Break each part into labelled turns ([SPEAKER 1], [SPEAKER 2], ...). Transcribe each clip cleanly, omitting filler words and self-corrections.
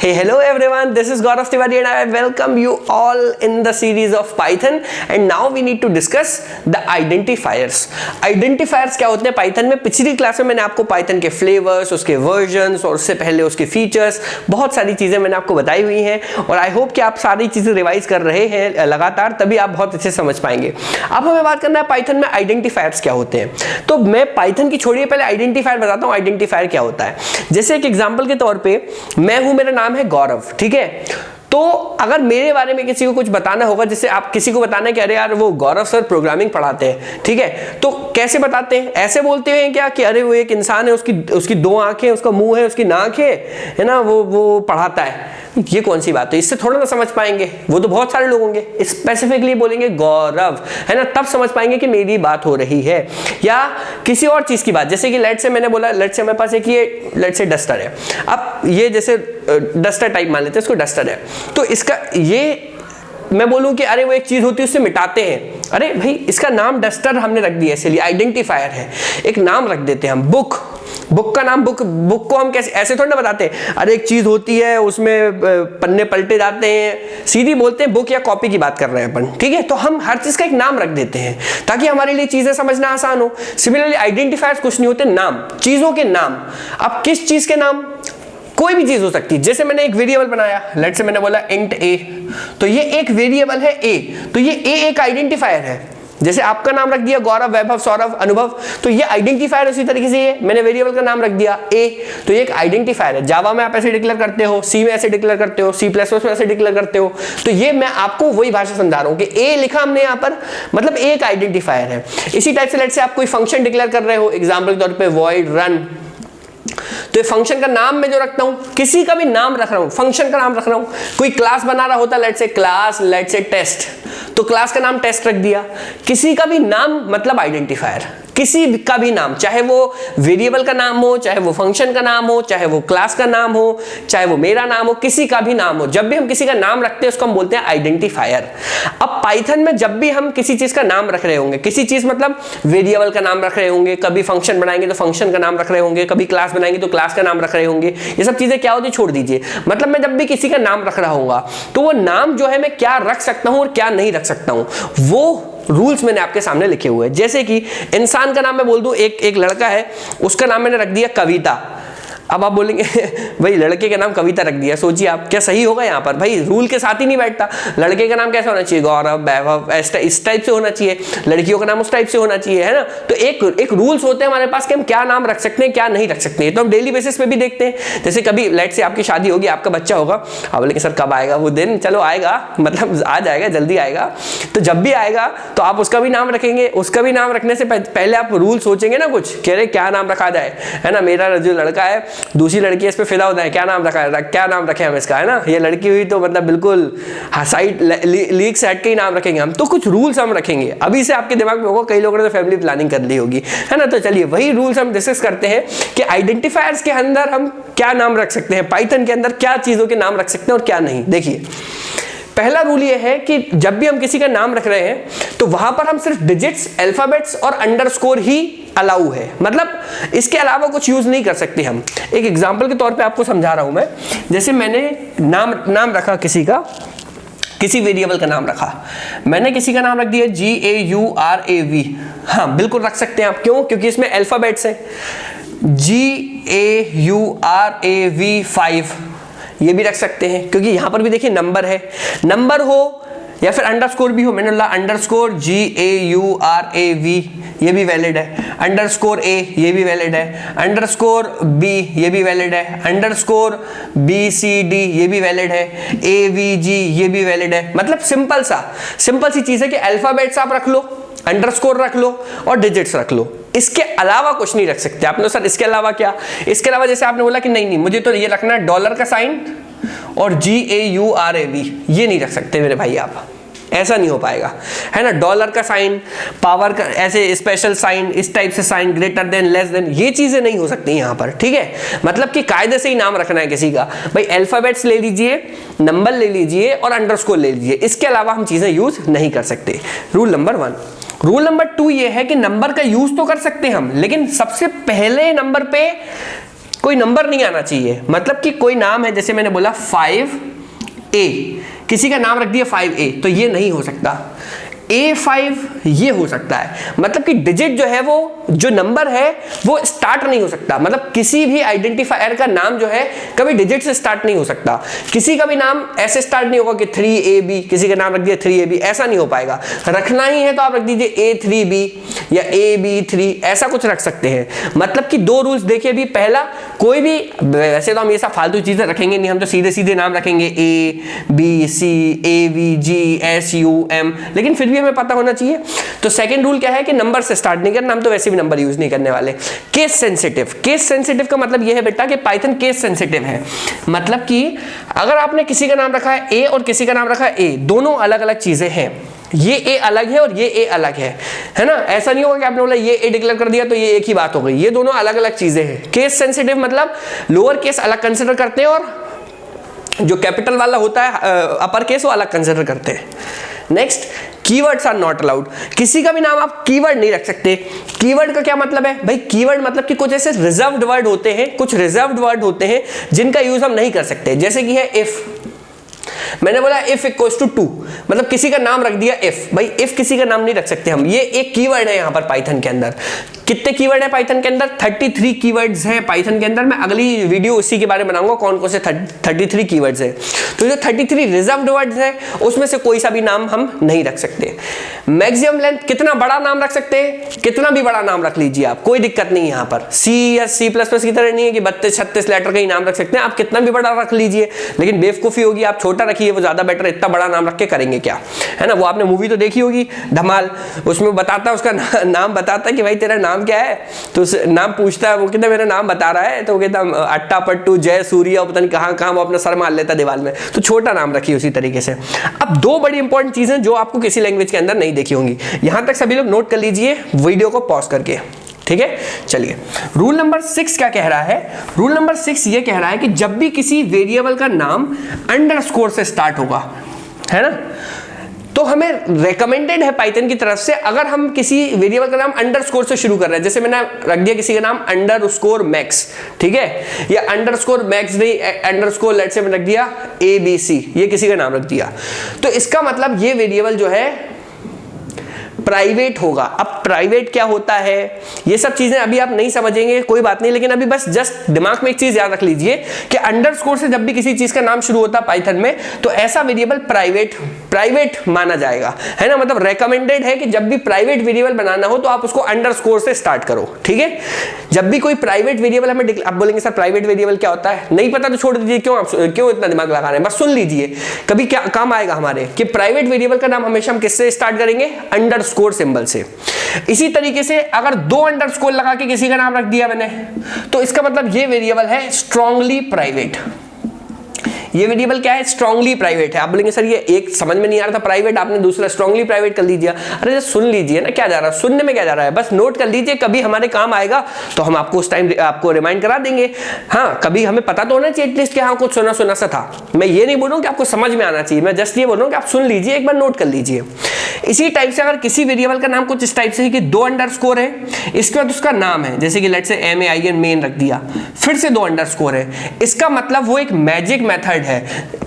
[SPEAKER 1] Hey, hello everyone, this is Gaurav Tiwari and I welcome you all in the series of Python and now we need to discuss the identifiers. Identifiers क्या होते हैं Python में? पिछली class में मैंने आपको Python के flavours, उसके वर्जन्स और उससे पहले उसके फीचर्स, बहुत सारी चीज़ें मैंने आपको बताई हुई हैं और आई होप कि आप सारी चीज़ें रिवाइज कर रहे हैं लगातार, तभी आप बहुत अच्छे समझ पाएंगे। अब हमें बात करना है Python में आइडेंटिफायर्स क्या होते हैं। तो मैं Python की छोड़िए, पहले आइडेंटिफायर बताता हूँ आइडेंटिफायर क्या होता है। जैसे एक एग्जाम्पल के तौर पर मैं हूँ, मेरा नाम है गौरव, ठीक है। तो अगर मेरे बारे में किसी को कुछ बताना होगा, जैसे आप किसी को बताना है कि अरे यार वो गौरव सर प्रोग्रामिंग पढ़ाते हैं, ठीक है, तो कैसे बताते हैं? ऐसे बोलते हैं क्या कि अरे वो एक इंसान है, उसकी दो आंखें, उसका मुंह है, उसकी नाक है ना, वो पढ़ाता है। ये कौन सी बात है? इससे थोड़ा ना समझ पाएंगे, वो तो बहुत सारे लोग होंगे। स्पेसिफिकली बोलेंगे गौरव, है ना, तब समझ पाएंगे कि मेरी बात हो रही है। या किसी और चीज की बात, जैसे कि लेट से मैंने बोला, लेट से हमारे पास एक ये लेट से डस्टर है। अब ये जैसे डस्टर टाइप मान लेते हैं, इसको डस्टर है, तो इसका ये मैं बोलूं कि अरे वो एक चीज होती है उससे मिटाते हैं, अरे भाई इसका नाम डस्टर हमने रख दिया, इसलिए आइडेंटिफायर है, एक नाम रख देते हैं हम। बुक का नाम बुक को हम कैसे ऐसे थोड़ी ना बताते हैं, अरे एक चीज होती है उसमें पन्ने पलटे जाते हैं, सीधी बोलते हैं बुक या कॉपी की बात कर रहे हैं अपन, ठीक है। तो हम हर चीज का एक नाम रख देते हैं ताकि हमारे लिए चीजें समझना आसान हो। सिमिलरली आइडेंटिफायर्स कुछ नहीं होते, नाम, चीजों के नाम। अब किस चीज के नाम? कोई भी चीज हो सकती है। जैसे मैंने एक वेरिएबल बनाया, लेट से मैंने बोला इंट ए, तो ये एक वेरिएबल है ए, तो ये ए एक आइडेंटिफायर है। जैसे आपका नाम रख दिया गौरव, वैभव, सौरभ, अनुभव, तो ये आइडेंटिफायर उसी तरीके से ये मैंने वेरिएबल का नाम रख दिया ए, तो ये एक आइडेंटिफायर है। जावा में आप ऐसे डिक्लेयर करते हो, सी में ऐसे डिक्लेयर करते हो, C++ में ऐसे डिक्लेयर करते हो। तो ये मैं आपको वही भाषा समझा रहा हूं कि ए लिखा हमने यहाँ पर, मतलब एक आइडेंटिफायर है। इसी टाइप से लेट से आप कोई फंक्शन डिक्लेयर कर रहे हो, एग्जाम्पल के तौर पर वॉइड रन, तो ये फंक्शन का नाम मैं जो रखता हूं, किसी का भी नाम रख रहा हूं, फंक्शन का नाम रख रहा हूं। कोई क्लास बना रहा होता, लेट से क्लास, लेट से टेस्ट, तो क्लास का नाम टेस्ट रख दिया। किसी का भी नाम मतलब आइडेंटिफायर, किसी का भी नाम, चाहे वो वेरिएबल का नाम हो, चाहे वो फंक्शन का नाम हो, चाहे वो क्लास का नाम हो, चाहे वो मेरा नाम हो, किसी का भी नाम हो, जब भी हम किसी का नाम रखते हैं उसको हम बोलते हैं आइडेंटिफायर। अब पाइथन में जब भी हम किसी चीज का नाम रख रहे होंगे, किसी चीज मतलब वेरिएबल का नाम रख रहे होंगे, कभी फंक्शन बनाएंगे तो फंक्शन का नाम रख रहे होंगे, कभी क्लास बनाएंगे तो क्लास का नाम रख रहे होंगे, ये सब चीजें क्या होती है छोड़ दीजिए। मतलब मैं जब भी किसी का नाम रख रहा हूंगा तो वो नाम जो है मैं क्या रख सकता हूं और क्या नहीं रख सकता हूं, वो रूल्स मैंने आपके सामने लिखे हुए हैं। जैसे कि इंसान का नाम मैं बोल दूं, एक लड़का है, उसका नाम मैंने रख दिया कविता। अब आप बोलेंगे भाई लड़के का नाम कविता रख दिया, सोचिए आप क्या सही होगा यहाँ पर? भाई रूल के साथ ही नहीं बैठता। लड़के का नाम कैसा होना चाहिए? गौरव, वैभव, इस टाइप से होना चाहिए। लड़कियों का नाम उस टाइप से होना चाहिए, है ना। तो एक रूल्स होते हैं हमारे पास कि हम क्या नाम रख सकते हैं, क्या नहीं रख सकते हैं। तो हम डेली बेसिस पे भी देखते हैं। जैसे कभी लेट से आपकी शादी होगी, आपका बच्चा होगा, आप बोलेंगे सर कब आएगा वो दिन? चलो आएगा, मतलब आ जाएगा, जल्दी आएगा। तो जब भी आएगा तो आप उसका भी नाम रखेंगे। उसका भी नाम रखने से पहले आप रूल सोचेंगे ना कुछ, कह रहे क्या नाम रखा जाए, है ना। मेरा जो लड़का है, दूसरी लड़की इस पे फिदा होता है, क्या नाम क्या नाम रखें हम इसका, है ना। ये लड़की हुई तो मतलब बिल्कुल साइड लीग से हट के ही नाम रखेंगे हम। तो कुछ रूल्स हम रखेंगे। अभी से आपके दिमाग में होगा, कई लोगों ने तो फैमिली प्लानिंग कर ली होगी, है ना। तो चलिए वही रूल्स हम डिस्कस करते हैं कि आइडेंटिफायर्स के अंदर हम क्या नाम रख सकते हैं, पाइथन के अंदर क्या चीजों के नाम रख सकते हैं और क्या नहीं। देखिए पहला रूल ये है कि जब भी हम किसी का नाम रख रहे हैं तो वहां पर हम सिर्फ डिजिट्स, अल्फाबेट्स और अंडरस्कोर ही अलाउ है, मतलब इसके अलावा कुछ यूज नहीं कर सकते हम। एक एग्जांपल के तौर पे आपको समझा रहा हूं मैं। जैसे मैंने नाम रखा किसी का, किसी वेरिएबल का नाम रखा, मैंने किसी का नाम रख दिया GAURAV। हाँ बिल्कुल रख सकते हैं आप, क्यों? क्योंकि इसमें अल्फाबेट्स है। GAURAV5 ये भी रख सकते हैं, क्योंकि यहां पर भी देखिए नंबर है। नंबर हो या फिर अंडरस्कोर भी हो, मैंने बोला अंडरस्कोर GAURAV, ये भी वैलिड है। अंडरस्कोर A ये भी वैलिड है। अंडरस्कोर B ये भी वैलिड है। अंडरस्कोर BCD ये भी वैलिड है। AVG ये भी वैलिड है। मतलब सिंपल सी चीज है कि अल्फाबेट्स आप रख लो, अंडरस्कोर रख लो और डिजिट्स रख लो। इसके अलावा कुछ नहीं रख सकते। आपने सर इसके अलावा क्या? इसके अलावा जैसे आपने बोला कि नहीं मुझे तो ये रखना है डॉलर का साइन और GAURAV, ये नहीं रख सकते मेरे भाई आप, ऐसा नहीं हो पाएगा, है ना। डॉलर का साइन, पावर का ऐसे स्पेशल साइन, इस टाइप से sign, greater than, less than, ये चीजें नहीं हो सकती यहाँ पर, ठीक है। मतलब कि कायदे से ही नाम रखना है किसी का। भाई अल्फाबेट्स ले लीजिए, नंबर ले लीजिए और अंडरस्कोर ले लीजिए, इसके अलावा हम चीजें यूज नहीं कर सकते। Rule number 1। रूल नंबर 2 ये है कि नंबर का यूज तो कर सकते हैं हम, लेकिन सबसे पहले नंबर पे कोई नंबर नहीं आना चाहिए। मतलब कि कोई नाम है, जैसे मैंने बोला 5A, किसी का नाम रख दिया 5A, तो ये नहीं हो सकता। A5 ये हो सकता है, मतलब कि डिजिट जो है वो, जो नंबर है वो स्टार्ट नहीं हो सकता। मतलब किसी भी आइडेंटिफायर का नाम जो है कभी डिजिट से स्टार्ट नहीं हो सकता। किसी का भी नाम ऐसे स्टार्ट नहीं होगा कि 3AB, किसी का नाम रख दिया 3AB, ऐसा नहीं हो पाएगा। रखना ही है तो आप रख दीजिए A3B या AB3, ऐसा कुछ रख सकते हैं। मतलब कि दो रूल्स देखिए भी, पहला कोई भी, वैसे तो हम ये सब फालतू चीजें रखेंगे नहीं, हम तो सीधे सीधे नाम रखेंगे ABCAVGSUM, लेकिन फिर भी हमें पता होना चाहिए। तो सेकंड रूल क्या है कि नंबर से स्टार्ट नहीं करना, हम तो वैसे भी नंबर यूज नहीं करने वाले। केस सेंसिटिव, केस सेंसिटिव का मतलब यह है बेटा कि पाइथन केस सेंसिटिव है। मतलब कि अगर आपने किसी का नाम रखा है ए और किसी का नाम रखा है ए, दोनों अलग अलग चीजें हैं। ये ए अलग है और ये ए अलग है ना। ऐसा नहीं होगा कि आपने बोला ये ए डिक्लेयर कर दिया तो ये एक ही बात हो गई, ये दोनों अलग अलग चीजें हैं। केस सेंसिटिव मतलब लोअर केस अलग कंसिडर करते हैं और जो कैपिटल वाला होता है अपर केस वो अलग कंसिडर करते हैं। Next, keywords are not allowed. किसी का भी नाम आप कीवर्ड नहीं रख सकते। कीवर्ड का क्या मतलब है भाई? कीवर्ड मतलब कि कुछ ऐसे रिजर्व्ड वर्ड होते हैं, कुछ रिजर्व्ड वर्ड होते हैं जिनका यूज हम नहीं कर सकते। जैसे कि है इफ, मैंने बोला इफ इक्वल्स टू 2, मतलब किसी का नाम रख दिया इफ। भाई इफ किसी का नाम नहीं रख सकते हम, ये एक कीवर्ड है यहां पर पाइथन के अंदर। कितने कीवर्ड है पाइथन के अंदर? 33 कीवर्ड्स हैं पाइथन के अंदर। मैं अगली वीडियो उसी के बारे में बनाऊंगा कौन कौन से 33 कीवर्ड्स हैं। तो जो 33 रिजर्व्ड वर्ड्स हैं उसमें से कोई सा भी नाम हम नहीं रख सकते। मैक्सिमम लेंथ, कितना बड़ा नाम रख सकते हैं, कितना भी बड़ा नाम रख लीजिए आप, कोई दिक्कत नहीं है यहाँ पर। सी या C++ की तरह नहीं है कि 32-36 लेटर का ही नाम रख सकते हैं, आप कितना भी बड़ा रख लीजिए। लेकिन बेवकूफी होगी, आप छोटा रखिए, वो ज्यादा बेटर। इतना बड़ा नाम रख के करेंगे क्या, है ना। वो आपने मूवी तो देखी होगी धमाल, उसमें बताता है, उसका नाम बताता है कि भाई तेरा नाम क्या है, तो नाम पूछता है, वो कहता है मेरा नाम बता रहा है, तो वो कहता अट्टा पट्टू जय सूर्य, पता नहीं कहाँ कहाँ वो अपना सर मार लेता दीवार में। तो छोटा नाम रखिए उसी तरीके से। अब दो बड़ी इंपॉर्टेंट चीजें जो आपको किसी लैंग्वेज के अंदर नहीं देखी होंगी, यहां तक सभी लोग नोट कर लीजिए वीडियो को पॉज करके, ठीक है। चलिए, रूल नंबर 6 क्या कह रहा है? रूल नंबर 6 ये कह रहा है कि जब भी किसी वेरिएबल का नाम अंडरस्कोर से स्टार्ट होगा, है ना, तो हमें रेकमेंडेड है पाइथन की तरफ से, अगर हम किसी वेरिएबल का नाम अंडरस्कोर से शुरू कर रहे हैं, जैसे मैंने रख दिया किसी का नाम अंडरस्कोर मैक्स, ठीक है, या अंडरस्कोर मैक्स नहीं, अंडरस्कोर लेट्स से मैंने रख दिया ABC, ये किसी का नाम रख दिया, तो इसका मतलब ये वेरिएबल जो है प्राइवेट होगा। अब प्राइवेट क्या होता है, ये सब चीजें अभी आप नहीं समझेंगे, कोई बात नहीं, लेकिन अभी बस जस्ट दिमाग में एक चीज याद रख लीजिए कि अंडरस्कोर से जब भी किसी चीज का नाम शुरू होता है पाइथन में, तो ऐसा वेरिएबल प्राइवेट माना जाएगा, है ना। मतलब रेकमेंडेड है कि जब भी प्राइवेट वेरिएबल बनाना हो तो आप उसको अंडरस्कोर से स्टार्ट करो, ठीक है। जब भी कोई प्राइवेट वेरिएबल हमें, आप बोलेंगे सर प्राइवेट वेरिएबल क्या होता है, नहीं पता तो छोड़ दीजिए, क्यों इतना दिमाग लगा रहे हैं, बस सुन लीजिए, कभी क्या काम आएगा हमारे, कि प्राइवेट वेरिएबल का नाम हमेशा हम किससे स्टार्ट करेंगे? अंडरस्कोर सिंबल से। इसी तरीके से अगर 2 अंडरस्कोर लगा के किसी का नाम रख दिया मैंने, तो इसका मतलब ये वेरिएबल है स्ट्रांगली प्राइवेट। ये वेरिएबल क्या है? स्ट्रांगली प्राइवेट है। आप बोलेंगे सर ये एक समझ में नहीं आ रहा था प्राइवेट, आपने दूसरा स्ट्रांगली प्राइवेट कर लीजिए। अरे सुन लीजिए ना, क्या जा रहा है सुनने में, क्या जा रहा है, बस नोट कर लीजिए, कभी हमारे काम आएगा तो हम आपको उस टाइम आपको रिमाइंड करा देंगे। हाँ, कभी हमें पता तो होना चाहिए एटलीस्ट कि हाँ कुछ सुना सुना सा था। मैं ये नहीं बोल रहा हूँ कि आपको समझ में आना चाहिए, मैं जस्ट ये बोल रहा हूँ कि आप सुन लीजिए, एक बार नोट कर लीजिए। इसी टाइप से अगर किसी वेरिएबल का नाम कुछ इस टाइप से है कि 2 अंडरस्कोर है, इसके बाद उसका नाम है, जैसे कि लेट्स से MAIN मेन रख दिया, फिर से 2 अंडरस्कोर है, इसका मतलब वो एक मैजिक मेथड है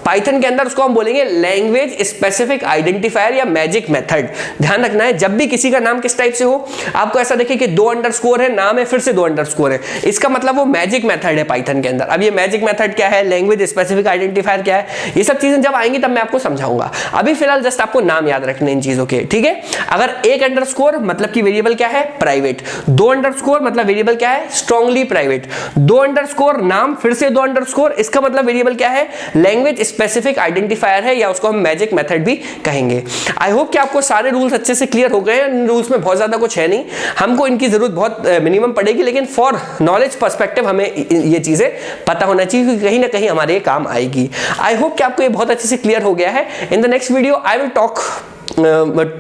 [SPEAKER 1] पाइथन के अंदर, उसको हम बोलेंगे लैंग्वेज स्पेसिफिक आइडेंटिफायर या मैजिक मेथड। ध्यान रखना है, जब भी किसी का नाम किस टाइप से हो, आपको ऐसा देखिए कि 2 अंडरस्कोर है, नाम है, फिर से 2 अंडरस्कोर है, इसका मतलब वो मैजिक मेथड है पाइथन के अंदर। अब ये मैजिक मेथड क्या है, लैंग्वेज स्पेसिफिक आइडेंटिफायर क्या है, ये सब चीजें जब आएंगी तब मैं आपको समझाऊंगा। अभी फिलहाल जस्ट आपको नाम याद रखने इन चीजों के, ठीक है। अगर 1 अंडरस्कोर मतलब कि वेरिएबल क्या है? प्राइवेट। 2 अंडरस्कोर मतलब वेरिएबल क्या है? Strongly private. 2 अंडरस्कोर नाम, फिर से 2 अंडरस्कोर, इसका मतलब वेरिएबल क्या है? लैंग्वेज स्पेसिफिक आइडेंटिफायर है, या उसको हम मैजिक मेथड भी कहेंगे। आई होप कि आपको सारे रूल्स अच्छे से क्लियर हो गए हैं। इन रूल्स में बहुत ज्यादा कुछ है नहीं, हमको इनकी जरूरत बहुत मिनिमम पड़ेगी, लेकिन फॉर नॉलेज पर्सपेक्टिव हमें ये चीजें पता होना चाहिए, क्योंकि कहीं ना कहीं हमारे काम आएगी। आई होप कि आपको ये बहुत अच्छे से क्लियर हो गया है। In the next video I will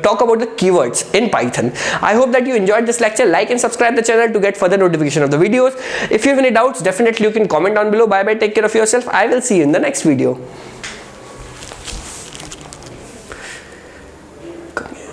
[SPEAKER 1] talk about the keywords in Python. I hope that you enjoyed this lecture. Like and subscribe the channel to get further notification of the videos. If you have any doubts, definitely you can comment down below. Bye bye, take care of yourself. I will see you in the next video.